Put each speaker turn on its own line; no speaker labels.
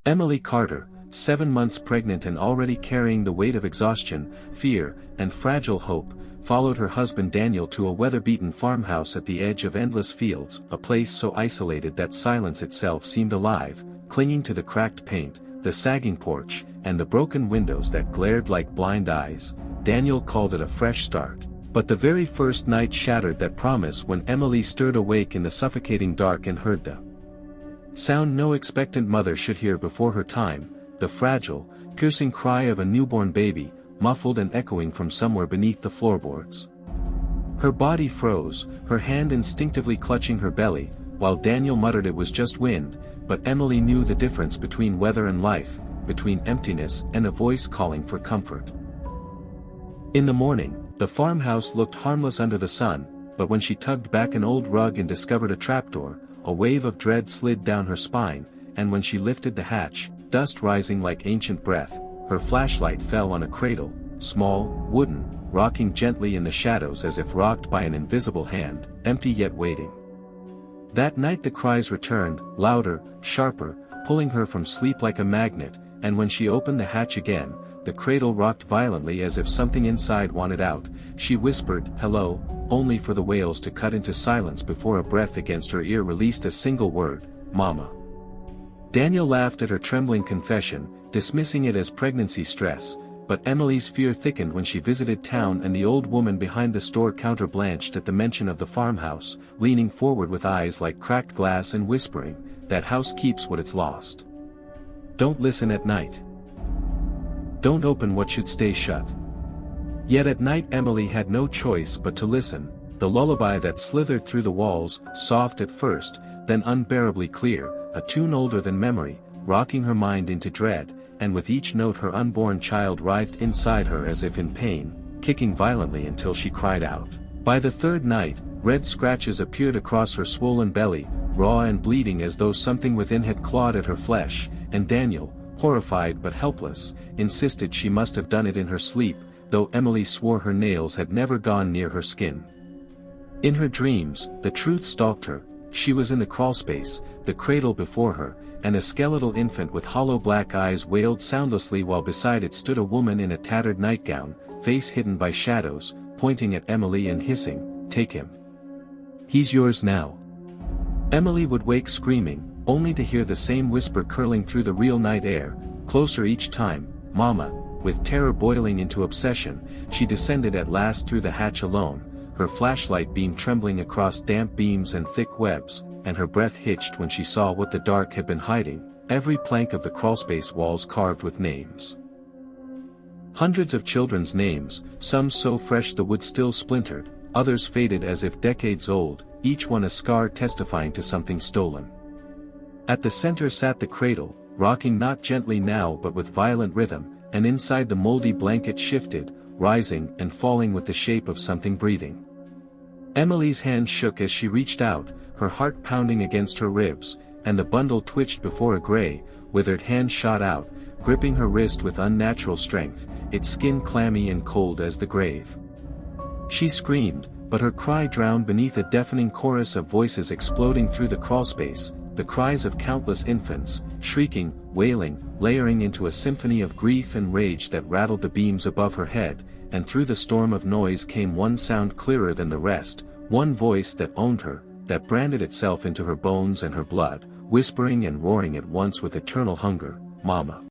Emily Carter, 7 months pregnant and already carrying the weight of exhaustion, fear, and fragile hope, followed her husband Daniel to a weather-beaten farmhouse at the edge of endless fields, a place so isolated that silence itself seemed alive, clinging to the cracked paint, the sagging porch, and the broken windows that glared like blind eyes. Daniel called it a fresh start. But the very first night shattered that promise when Emily stirred awake in the suffocating dark and heard the sound no expectant mother should hear before her time, the fragile, piercing cry of a newborn baby, muffled and echoing from somewhere beneath the floorboards. Her body froze, her hand instinctively clutching her belly, while Daniel muttered it was just wind, but Emily knew the difference between weather and life, between emptiness and a voice calling for comfort. In the morning, the farmhouse looked harmless under the sun, but when she tugged back an old rug and discovered a trapdoor, a wave of dread slid down her spine, and when she lifted the hatch, dust rising like ancient breath, her flashlight fell on a cradle, small, wooden, rocking gently in the shadows as if rocked by an invisible hand, empty yet waiting. That night the cries returned, louder, sharper, pulling her from sleep like a magnet, and when she opened the hatch again, the cradle rocked violently as if something inside wanted out. She whispered, "Hello," only for the wails to cut into silence before a breath against her ear released a single word, "Mama." Daniel laughed at her trembling confession, dismissing it as pregnancy stress, but Emily's fear thickened when she visited town and the old woman behind the store counter blanched at the mention of the farmhouse, leaning forward with eyes like cracked glass and whispering, "That house keeps what it's lost. Don't listen at night. Don't open what should stay shut." Yet at night Emily had no choice but to listen, the lullaby that slithered through the walls, soft at first, then unbearably clear, a tune older than memory, rocking her mind into dread, and with each note her unborn child writhed inside her as if in pain, kicking violently until she cried out. By the third night, red scratches appeared across her swollen belly, raw and bleeding as though something within had clawed at her flesh, and Daniel, horrified but helpless, insisted she must have done it in her sleep, though Emily swore her nails had never gone near her skin. In her dreams, the truth stalked her. She was in the crawlspace, the cradle before her, and a skeletal infant with hollow black eyes wailed soundlessly while beside it stood a woman in a tattered nightgown, face hidden by shadows, pointing at Emily and hissing, "Take him. He's yours now." Emily would wake screaming, only to hear the same whisper curling through the real night air, closer each time, "Mama." With terror boiling into obsession, she descended at last through the hatch alone, her flashlight beam trembling across damp beams and thick webs, and her breath hitched when she saw what the dark had been hiding, every plank of the crawlspace walls carved with names. Hundreds of children's names, some so fresh the wood still splintered, others faded as if decades old, each one a scar testifying to something stolen. At the center sat the cradle, rocking not gently now but with violent rhythm, and inside the moldy blanket shifted, rising and falling with the shape of something breathing. Emily's hand shook as she reached out, her heart pounding against her ribs, and the bundle twitched before a gray, withered hand shot out, gripping her wrist with unnatural strength, its skin clammy and cold as the grave. She screamed, but her cry drowned beneath a deafening chorus of voices exploding through the crawlspace, the cries of countless infants, shrieking, wailing, layering into a symphony of grief and rage that rattled the beams above her head, and through the storm of noise came one sound clearer than the rest, one voice that owned her, that branded itself into her bones and her blood, whispering and roaring at once with eternal hunger, "Mama."